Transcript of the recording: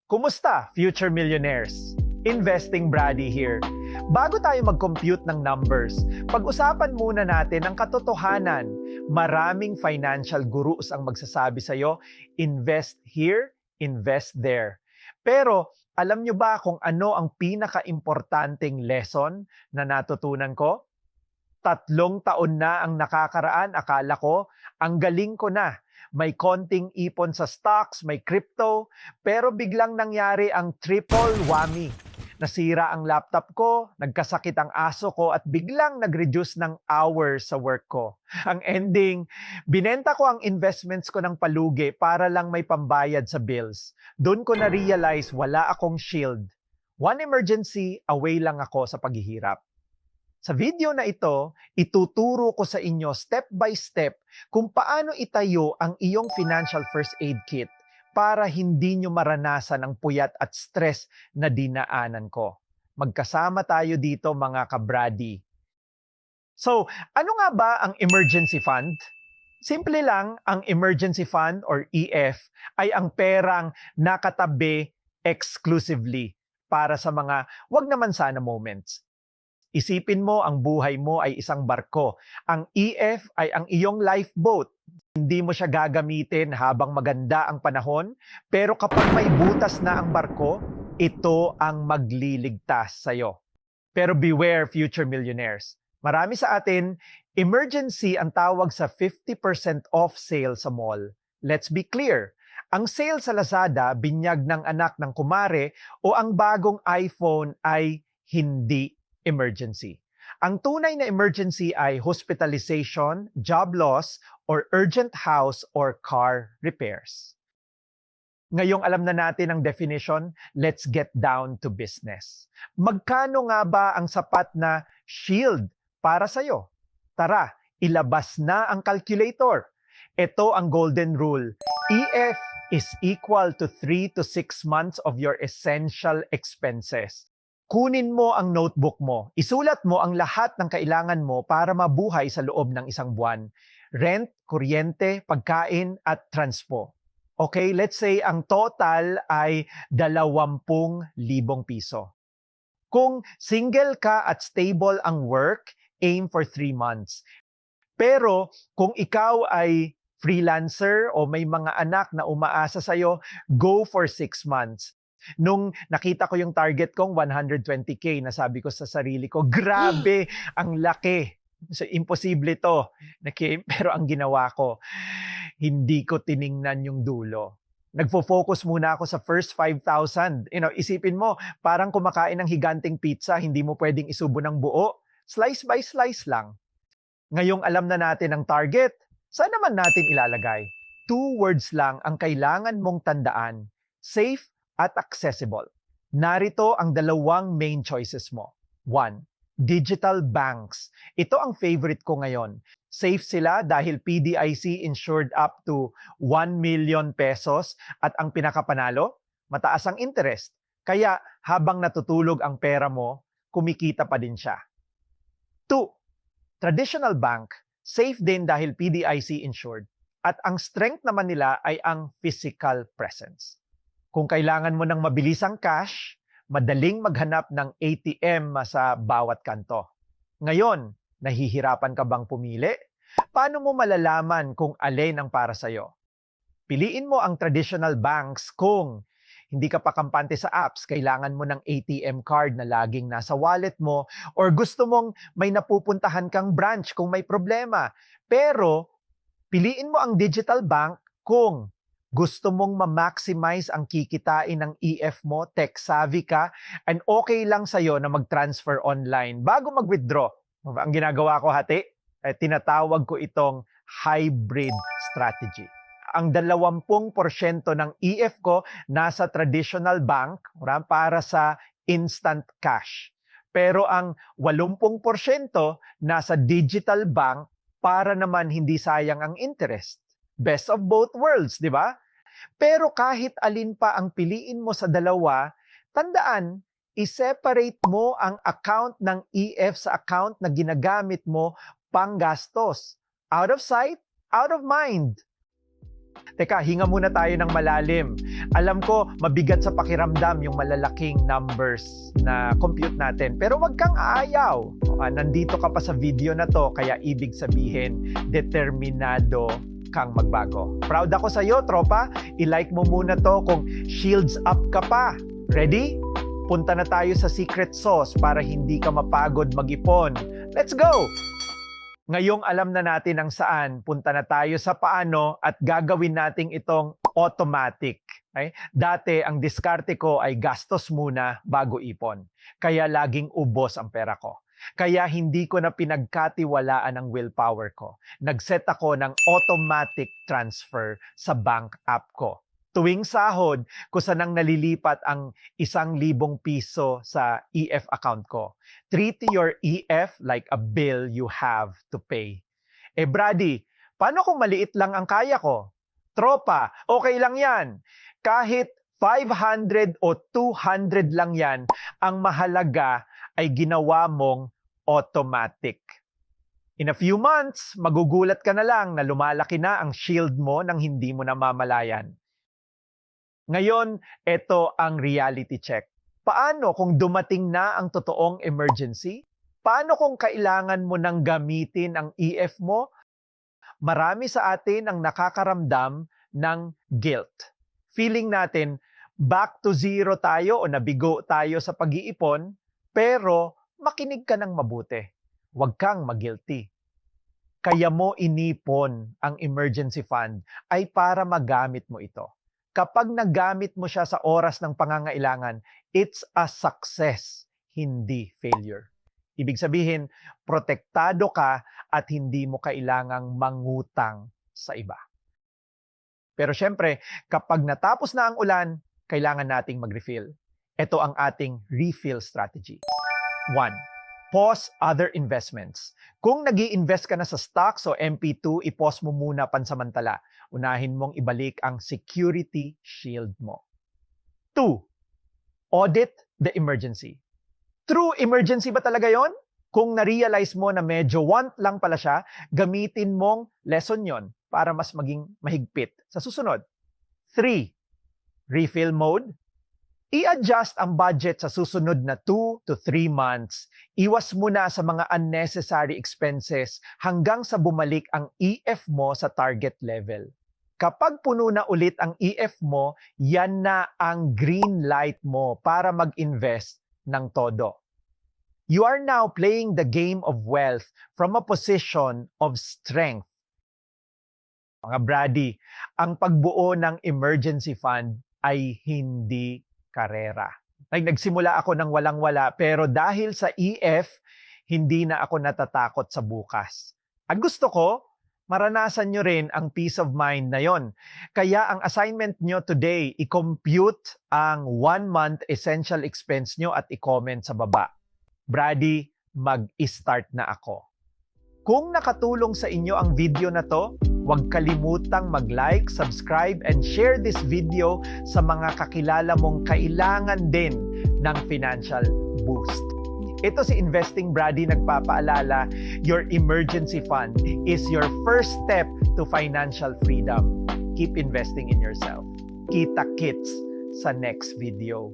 Kumusta, future millionaires? Investing Brady here. Bago tayo mag-compute ng numbers, pag-usapan muna natin ang katotohanan. Maraming financial gurus ang magsasabi sa'yo, invest here, invest there. Pero alam nyo ba kung ano ang pinaka-importanting lesson na natutunan ko? 3 taon na ang nakakaraan, akala ko, ang galing ko na. May konting ipon sa stocks, may crypto, pero biglang nangyari ang triple whammy. Nasira ang laptop ko, nagkasakit ang aso ko, at biglang nag-reduce ng hours sa work ko. Ang ending, binenta ko ang investments ko ng palugi para lang may pambayad sa bills. Doon ko na-realize wala akong shield. One emergency, away lang ako sa paghihirap. Sa video na ito, ituturo ko sa inyo step by step kung paano itayo ang iyong financial first aid kit para hindi nyo maranasan ang puyat at stress na dinaanan ko. Magkasama tayo dito mga kabrady. So, ano nga ba ang emergency fund? Simple lang, ang emergency fund or EF ay ang perang nakatabi exclusively para sa mga wag naman sana moments. Isipin mo, ang buhay mo ay isang barko. Ang EF ay ang iyong lifeboat. Hindi mo siya gagamitin habang maganda ang panahon, pero kapag may butas na ang barko, ito ang magliligtas sa'yo. Pero beware, future millionaires. Marami sa atin, emergency ang tawag sa 50% off sale sa mall. Let's be clear. Ang sale sa Lazada, binyag ng anak ng kumare, o ang bagong iPhone ay hindi emergency. Ang tunay na emergency ay hospitalization, job loss, or urgent house or car repairs. Ngayong alam na natin ang definition, let's get down to business. Magkano nga ba ang sapat na shield para sa'yo? Tara, ilabas na ang calculator. Ito ang golden rule. EF is equal to 3 to 6 months of your essential expenses. Kunin mo ang notebook mo. Isulat mo ang lahat ng kailangan mo para mabuhay sa loob ng isang buwan. Rent, kuryente, pagkain, at transpo. Okay, let's say ang total ay 20,000 piso. Kung single ka at stable ang work, aim for 3 months. Pero kung ikaw ay freelancer o may mga anak na umaasa sa'yo, go for 6 months. Nung nakita ko yung target kong 120K, nasabi ko sa sarili ko, grabe, ang laki. So, imposible to. Pero ang ginawa ko, hindi ko tiningnan yung dulo. Nagfo-focus muna ako sa first 5,000. Isipin mo, parang kumakain ng higanting pizza, hindi mo pwedeng isubo ng buo. Slice by slice lang. Ngayong alam na natin ang target, saan naman natin ilalagay? 2 words lang ang kailangan mong tandaan. Safe at accessible. Narito ang 2 main choices mo. 1. Digital banks. Ito ang favorite ko ngayon. Safe sila dahil PDIC insured up to 1 million pesos at ang pinakapanalo, mataas ang interest. Kaya habang natutulog ang pera mo, kumikita pa din siya. 2. Traditional bank. Safe din dahil PDIC insured. At ang strength naman nila ay ang physical presence. Kung kailangan mo ng mabilisang cash, madaling maghanap ng ATM sa bawat kanto. Ngayon, nahihirapan ka bang pumili? Paano mo malalaman kung alin ang para sa'yo? Piliin mo ang traditional banks kung hindi ka pa kampante sa apps, kailangan mo ng ATM card na laging nasa wallet mo, or gusto mong may napupuntahan kang branch kung may problema. Pero, piliin mo ang digital bank kung gusto mong ma-maximize ang kikitain ng EF mo, tech-savvy ka, and okay lang sa'yo na mag-transfer online bago mag-withdraw. Ang ginagawa ko, tinatawag ko itong hybrid strategy. Ang 20% ng EF ko nasa traditional bank para sa instant cash. Pero ang 80% nasa digital bank para naman hindi sayang ang interest. Best of both worlds, di ba? Pero kahit alin pa ang piliin mo sa dalawa, tandaan, i-separate mo ang account ng EF sa account na ginagamit mo pang gastos. Out of sight, out of mind. Teka, hinga muna tayo ng malalim. Alam ko, mabigat sa pakiramdam yung malalaking numbers na compute natin. Pero wag kang aayaw. Nandito ka pa sa video na to, kaya ibig sabihin, determinado kang magbago. Proud ako sa iyo, tropa. I-like mo muna to kung shields up ka pa. Ready? Punta na tayo sa secret sauce para hindi ka mapagod mag-ipon. Let's go! Ngayong alam na natin ang saan, punta na tayo sa paano at gagawin natin itong automatic. Okay? Dati, ang diskarte ko ay gastos muna bago ipon. Kaya laging ubos ang pera ko. Kaya hindi ko na pinagkatiwalaan ang willpower ko. Nag-set ako ng automatic transfer sa bank app ko. Tuwing sahod, kusanang nalilipat ang 1,000 piso sa EF account ko. Treat your EF like a bill you have to pay. Brady, paano kung maliit lang ang kaya ko? Tropa, okay lang yan. Kahit 500 o 200 lang yan, ang mahalaga ay ginawa mong automatic. In a few months, magugulat ka na lang na lumalaki na ang shield mo nang hindi mo namamalayan. Ngayon, ito ang reality check. Paano kung dumating na ang totoong emergency? Paano kung kailangan mo nang gamitin ang EF mo? Marami sa atin ang nakakaramdam ng guilt. Feeling natin, back to zero tayo o nabigo tayo sa pag-iipon, pero makinig ka ng mabuti. Huwag kang mag-guilty. Kaya mo inipon ang emergency fund ay para magamit mo ito. Kapag nagamit mo siya sa oras ng pangangailangan, it's a success, hindi failure. Ibig sabihin, protektado ka at hindi mo kailangang mangutang sa iba. Pero syempre, kapag natapos na ang ulan, kailangan nating mag-refill. Ito ang ating refill strategy. 1. Pause other investments. Kung nag-i-invest ka na sa stocks o MP2, i-pause mo muna pansamantala. Unahin mong ibalik ang security shield mo. 2. Audit the emergency. True emergency ba talaga yon? Kung na-realize mo na medyo want lang pala siya, gamitin mong lesson yon para mas maging mahigpit sa susunod. 3. Refill mode. I-adjust ang budget sa susunod na 2 to 3 months. Iwas muna sa mga unnecessary expenses hanggang sa bumalik ang EF mo sa target level. Kapag puno na ulit ang EF mo, yan na ang green light mo para mag-invest ng todo. You are now playing the game of wealth from a position of strength. Mga Brady, ang pagbuo ng emergency fund ay hindi karera. Nagsimula ako ng walang-wala, pero dahil sa EF, hindi na ako natatakot sa bukas. At gusto ko, maranasan nyo rin ang peace of mind na yon. Kaya ang assignment nyo today, i-compute ang 1-month essential expense nyo at i-comment sa baba. Brady, mag-start na ako. Kung nakatulong sa inyo ang video na to, huwag kalimutang mag-like, subscribe, and share this video sa mga kakilala mong kailangan din ng financial boost. Ito si Investing Brady nagpapaalala, your emergency fund is your first step to financial freedom. Keep investing in yourself. Kita-kits sa next video.